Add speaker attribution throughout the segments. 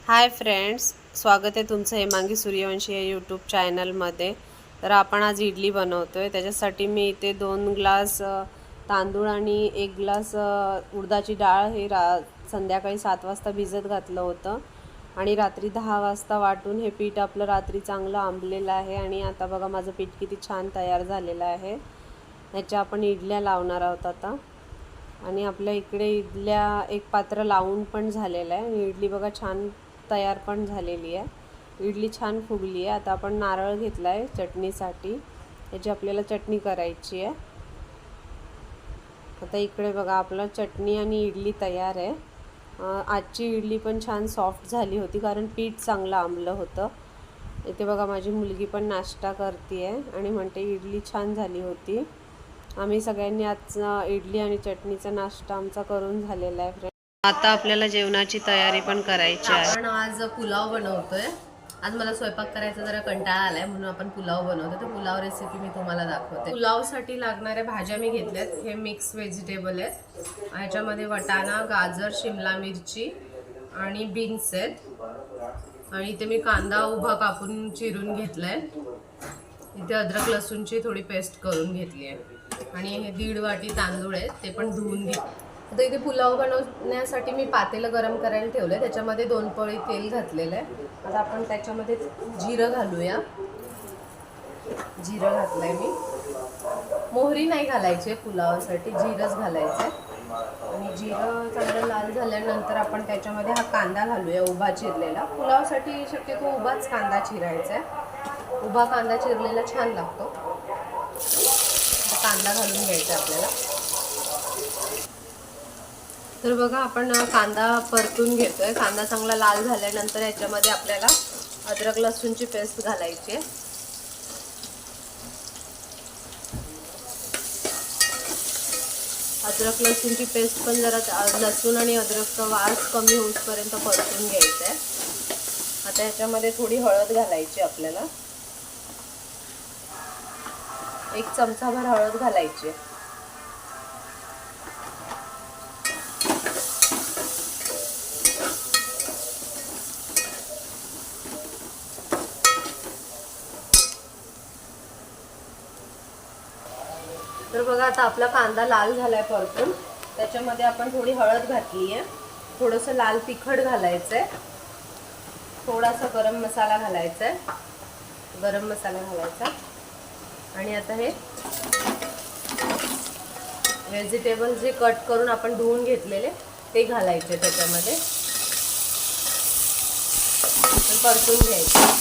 Speaker 1: Hi friends, स्वागत आहे तुमचं हेमांगी सूर्यवंशी या यूट्यूब चॅनलमध्ये। तर आपण आज इडली बनवतो आहे। त्याच्यासाठी मी इथे 2 ग्लास तांदूळ आणि 1 ग्लास उडदाची डाळ हे संध्याकाळी 7 वाजता भिजत घातलं होतं आणि रात्री 10 वाजता वाटून हे पीठ आपलं रात्री चांगलं आंबलेलं आहे। आणि आता बघा माझं पीठ किती छान तयार झालेलं आहे। ह्याच्या आपण इडल्या लावणार आहोत आता। आणि आपल्या इकडे इडल्या एक पात्र लावून पण झालेलं आहे आणि इडली बघा छान तयार पण झालेली आहे। इडली छान फुगली आहे। आता आपण नारळ घेतला आहे चटणीसाठी, याची आपल्याला चटणी करायची आहे। आता इकडे बघा आपलं चटणी आणि इडली तयार आहे। आजची इडली पण छान सॉफ्ट झाली होती कारण पीठ चांगलं आंबलं होतं। इथे बघा माझी मुलगी पण नाश्ता करते आहे आणि म्हणते इडली छान झाली होती। आम्ही सगळ्यांनी आज इडली आणि चटणीचा नाश्ता आमचा करून झालेला आहे। आता आपल्याला जेवणाची तयारी पण करायची आहे।
Speaker 2: आपण आज पुलाव बनवतोय। आज मला स्वयंपाक करायचा जरा कंटाळा आलाय म्हणून आपण पुलाव बनवतोय। तर पुलाव रेसिपी मी तुम्हाला दाखवते। पुलावसाठी लागणाऱ्या भाज्या मी घेतल्यात। हे मिक्स व्हेजिटेबल आहेत। ह्याच्यामध्ये वाटाणा, गाजर, शिमला मिरची आणि बीन्स आहेत। आणि इथे मी कांदा उभा कापून चिरून घेतलाय। इथे अद्रक लसूणची थोडी पेस्ट करून घेतली आहे। आणि हे 1.5 वाटी तांदूळ आहेत, ते पण धुवून घे। आता इथे पुलाव बनवण्यासाठी मी पातेलं गरम करायला ठेवलंय। त्याच्यामध्ये 2 पळी तेल घातलेलं आहे। आता आपण त्याच्यामध्ये जिरं घालूया। जिरं घातलंय मी। मोहरी नाही घालायची पुलावासाठी, जिरंच घालायचं। आणि जिरं चांगलं लाल झाल्यानंतर आपण त्याच्यामध्ये हा कांदा घालूया उभा चिरलेला। पुलावासाठी शक्यतो उभाच कांदा चिरायचा आहे। उभा कांदा चिरलेला छान लागतो। कांदा घालून घ्यायचा आपल्याला। तर बघा आपण कांदा परतून घेतोय। कांदा चांगला लाल झाल्यानंतर याच्यामध्ये आपल्याला अद्रक लसूणची पेस्ट घालायची आहे। अद्रक लसूणची पेस्ट पण जरा लसूण आणि अद्रकचा वास कमी होईपर्यंत परतून घ्यायचा आहे। आता याच्यामध्ये थोडी हळद घालायची आपल्याला। 1 चमचाभर हळद घालायची। तर बघा आता आपला कांदा लाल झालाय परतून। त्याच्यामध्ये आपण थोडी हळद घातली आहे। थोडंसं लाल तिखट घालायचंय। थोडासा गरम मसाला घालायचा आहे। गरम मसाला घालायचा। आणि आता हे व्हेजिटेबल जे कट करून आपण धुवून घेतलेले ते घालायचे त्याच्यामध्ये। परतून घ्यायचे।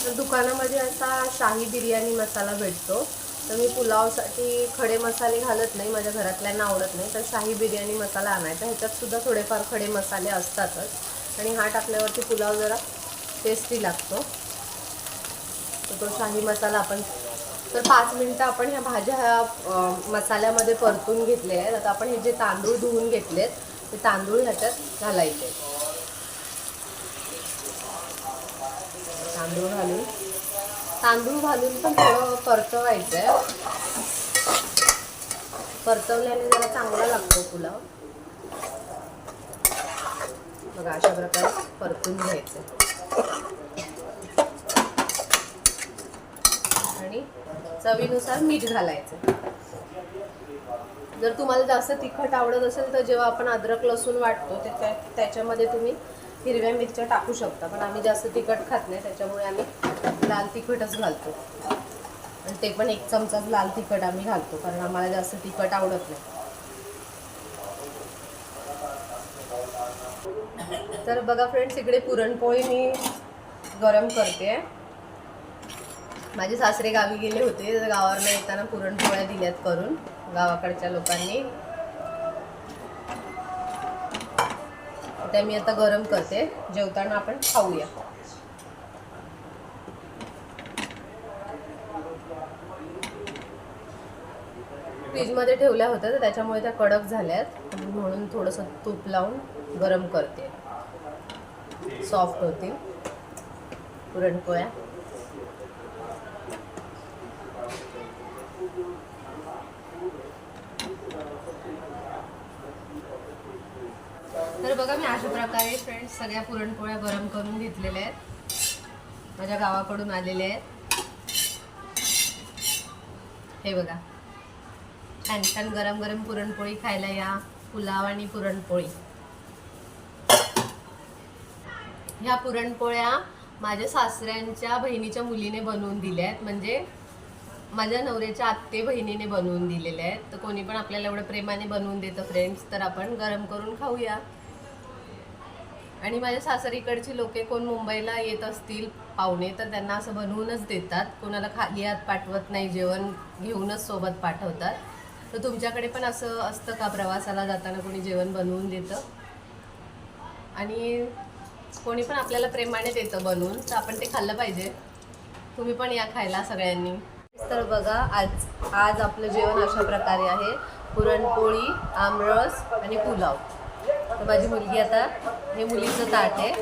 Speaker 2: तर दुकानामध्ये असा शाही बिर्याणी मसाला भेटतो। तर मी पुलावसाठी खडे मसाले घालत नाही, माझ्या घरातल्यांना आवडत नाही। तर शाही बिर्याणी मसाला आणायचा। ह्याच्यात सुद्धा थोडेफार खडे मसाले असतातच आणि हा टाकल्यावरती पुलाव जरा टेस्टी लागतो। तर तो शाही मसाला आपण 5 मिनिटं आपण ह्या भाज्या मसाल्यामध्ये परतून घेतले आहेत। आता आपण हे जे तांदूळ धुवून घेतलेत ते तांदूळ ह्याच्यात घालायचे। तांदूळ घालून पण थोडं परतवायचं आहे। परतवल्याने जरा चांगला लागतो पुलाव। बघा अशा प्रकारे परतून घ्यायचं आणि चवीनुसार मीठ घालायचं। जर तुम्हाला जास्त तिखट आवडत असेल तर जेव्हा आपण अद्रक लसूण वाटतो त्याच्यामध्ये तुम्ही हिरव्या मिरच्या टाकू शकता। पण आम्ही जास्त तिखट खात नाही, त्याच्यामुळे आम्ही लाल तिखटच घालतो। आणि ते पण 1 चमचाच लाल तिखट आम्ही घालतो कारण आम्हाला जास्त तिखट आवडत नाही। तर बघा फ्रेंड्स, इकडे पुरणपोळी मी गरम करते। माझे सासरे गावी गेले होते, तर गावावरून येताना पुरणपोळ्या दिल्यात करून गावाकडच्या लोकांनी। त्या मी आता गरम करते, जेवताना आपण खाऊया। फ्रीजमध्ये ठेवल्या होत्या तर त्याच्यामुळे त्या कडक झाल्यात, म्हणून थोडंसं तूप लावून गरम करते, सॉफ्ट होतील पुरणपोळ्या। तर बघा मी अशा प्रकारे फ्रेंड्स सगळ्या पुरणपोळ्या गरम करून घेतलेल्या आहेत, माझ्या गावाकडून आलेल्या आहेत. हे बघा छान छान गरम गरम पुरणपोळी खायला या. पुलाव आणि पुरणपोळी. ह्या पुरणपोळ्या माझ्या सासऱ्यांच्या बहिणीच्या मुलीने बनवून दिल्या आहेत, म्हणजे माझ्या नवऱ्याच्या आत्ते बहिणीने बनवून दिलेल्या आहेत. तर कोणी पण आपल्याला एवढं प्रेमाने बनवून देतं फ्रेंड्स, तर आपण गरम करून खाऊया. आणि माझ्या सासरीकडची लोके कोण मुंबईला येत असतील पाहुणे तर त्यांना असं बनवूनच देतात, कोणाला खाली हात पाठवत नाही, जेवण घेऊनच सोबत पाठवतात. तर तुमच्याकडे पण असं असतं का, प्रवासाला जाताना कोणी जेवण बनवून देतं आणि कोणी पण आपल्याला प्रेमाने देतं बनवून, तर आपण ते खाल्लं पाहिजे. तुम्ही पण या खायला सगळ्यांनी. तर बघा आज आपलं जेवण अशा प्रकारे आहे, पुरणपोळी, आमरस आणि पुलाव. तर माझी मुलगी आता, हे मुलीचं ताट आहे,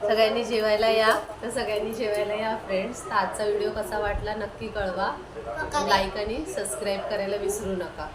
Speaker 2: सगळ्यांनी जेवायला या. तर सगळ्यांनी जेवायला या फ्रेंड्स. तर आजचा व्हिडिओ कसा वाटला नक्की कळवा, लाईक आणि सबस्क्राईब करायला विसरू नका.